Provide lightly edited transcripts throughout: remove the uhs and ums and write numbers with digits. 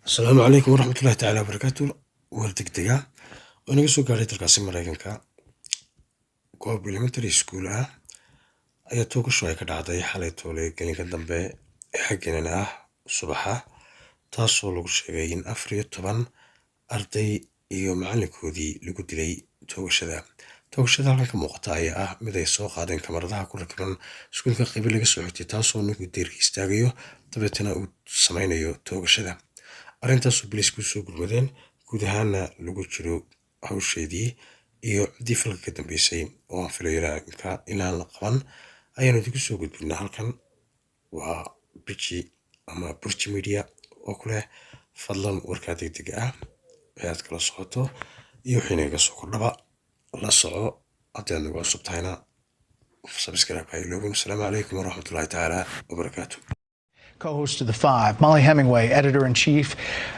Asalaamu calaykum waraxmatullaahi tacaala wabarakaatu. War degdega oo inaga soo gaadhay dalkaasi Mareykanka. Goob elementary school ah ayaa Toogasho ay ka dhacday xalay toole gelinka dambe ee xaggeena ah subaxa, taasoo lagu sheegay in 14 arday iyo macalinkoodii lagu dilay toogashada. Toogashada halkan ka muuqata ayaa ah mid ay soo qaadeen kamaradaha ku rakiban iskuulka qayb laga soo xigtay, taasoo ninku deerka istaagayo dabeetana uu sameynayo toogashada. Arrintaas oo booliisku soo gurmadeen guud ahaana lagu jiro hawsheedii iyo difalka ka dambeysay oo aan filayo inaan la qaban ayaanu idinku soo gudbinaa. Halkan waa burji media oo kule fadlan warkaa degdega ah ee aad kala socoto iyo wixii inaga soo kordhaba la soco. haddii aad nagu cusub tahayna subscribe ha iloobin. Asalaamu calaykum waraxmatullaahi tacaala wabarakaatu. Co-host of The Five, Molly Hemingway, editor-in-chief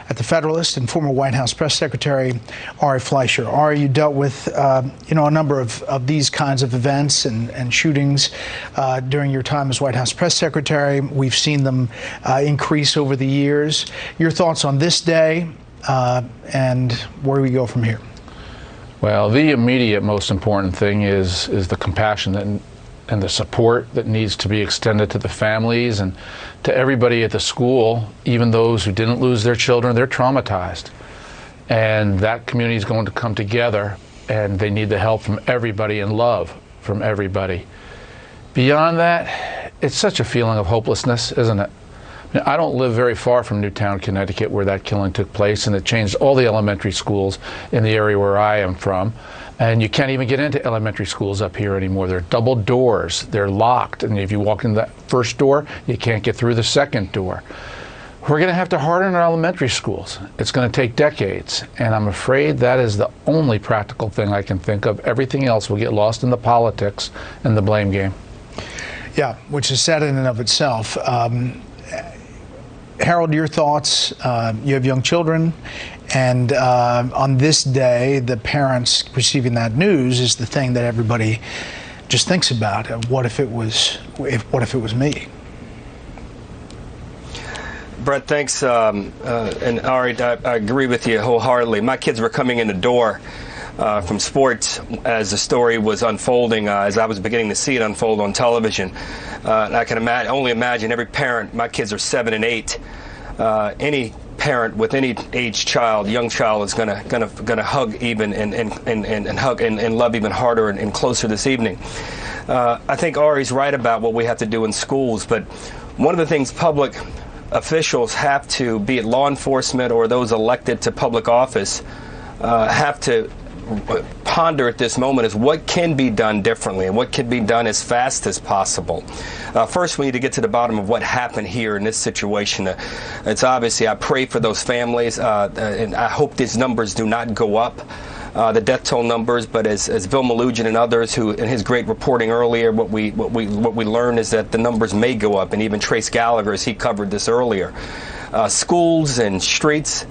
at The Federalist, and former White House press secretary Ari Fleischer. Ari, you dealt with a number of these kinds of events and shootings during your time as White House press secretary. We've seen them increase over the years. Your thoughts on this day and where we go from here? Well, the immediate most important thing is the compassion and the support that needs to be extended to the families and to everybody at the school. Even those who didn't lose their children, they're traumatized. And that community is going to come together, and they need the help from everybody and love from everybody. Beyond that, it's such a feeling of hopelessness, isn't it? I don't live very far from Newtown, Connecticut, where that killing took place, and it changed all the elementary schools in the area where I am from. And you can't even get into elementary schools up here anymore. They're double doors, they're locked, and if you walk in that first door, you can't get through the second door. We're going to have to harden our elementary schools. It's going to take decades, and I'm afraid that is the only practical thing I can think of. Everything else will get lost in the politics and the blame game. Yeah, which is sad in and of itself. Harold, your thoughts? You have young children, and on this day, the parents receiving that news is the thing that everybody just thinks about. What if it was? What if it was me? Brett, thanks, and Ari, I agree with you wholeheartedly. My kids were coming in the door from sports as the story was unfolding, as I was beginning to see it unfold on television. And I can only imagine every parent. My kids are 7 and 8. Any parent with any age child, young child, is gonna hug even and hug and love even harder and closer this evening. I think Ari's right about what we have to do in schools, but one of the things public officials have to, be it law enforcement or those elected to public office, have to ponder at this moment is what can be done differently and what can be done as fast as possible. First, we need to get to the bottom of what happened here in this situation. It's obviously, I pray for those families, and I hope these numbers do not go up, the death toll numbers. But as Bill Malugin and others who, in his great reporting earlier, what we learned is that the numbers may go up, and even Trace Gallagher, as he covered this earlier. Schools and streets,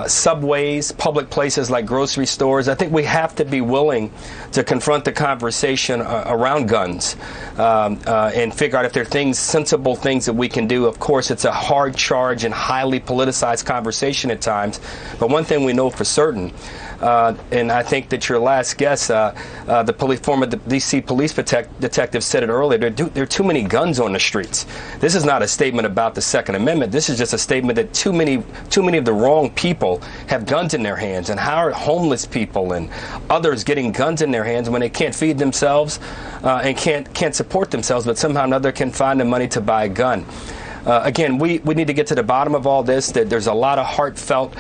subways, public places like grocery stores. I think we have to be willing to confront the conversation around guns and figure out if there are sensible things that we can do. Of course, it's a hard charge and highly politicized conversation at times, but one thing we know for certain, and I think that your last guest, the former D.C. police detective said it earlier, there are too many guns on the streets. This is not a statement about the Second Amendment. This is just a statement that too many of the wrong people have guns in their hands. And how are homeless people and others getting guns in their hands when they can't feed themselves and can't support themselves, but somehow or another can find the money to buy a gun? Again, we need to get to the bottom of all this. That there's a lot of heartfelt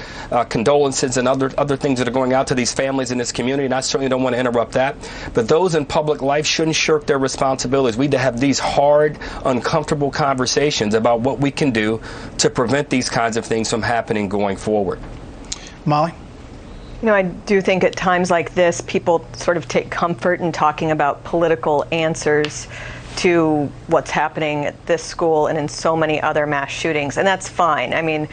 condolences and other things that are going out to these families in this community, and I certainly don't want to interrupt that. But those in public life shouldn't shirk their responsibilities. We need to have these hard, uncomfortable conversations about what we can do to prevent these kinds of things from happening going forward. Molly? I do think at times like this, people sort of take comfort in talking about political answers to what's happening at this school and in so many other mass shootings, and that's fine. I mean,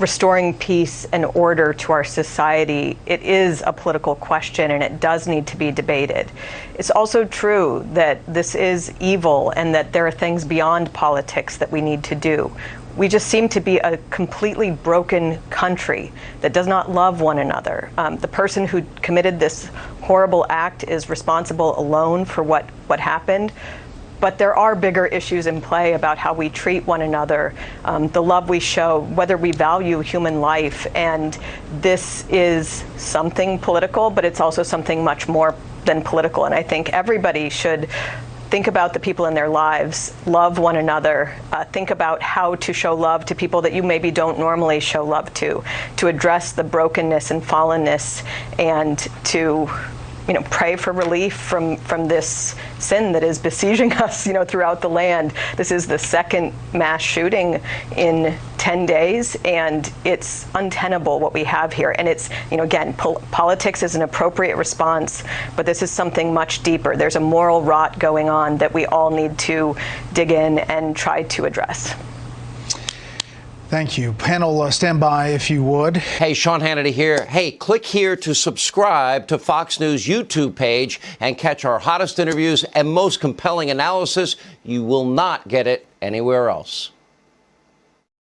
restoring peace and order to our society, it is a political question and it does need to be debated. It's also true that this is evil and that there are things beyond politics that we need to do. we just seem to be a completely broken country that does not love one another. The person who committed this horrible act is responsible alone for what happened. But there are bigger issues in play about how we treat one another, the love we show, whether we value human life. And this is something political, but it's also something much more than political. And I think everybody should think about the people in their lives, love one another, think about how to show love to people that you maybe don't normally show love to address the brokenness and fallenness, and to pray for relief from this sin that is besieging us, throughout the land. This is the second mass shooting in 10 days, and it's untenable what we have here. And it's, again, politics is an appropriate response, but this is something much deeper. There's a moral rot going on that we all need to dig in and try to address. Thank you. Panel, stand by if you would. Hey, Sean Hannity here. Hey, click here to subscribe to Fox News YouTube page and catch our hottest interviews and most compelling analysis. You will not get it anywhere else.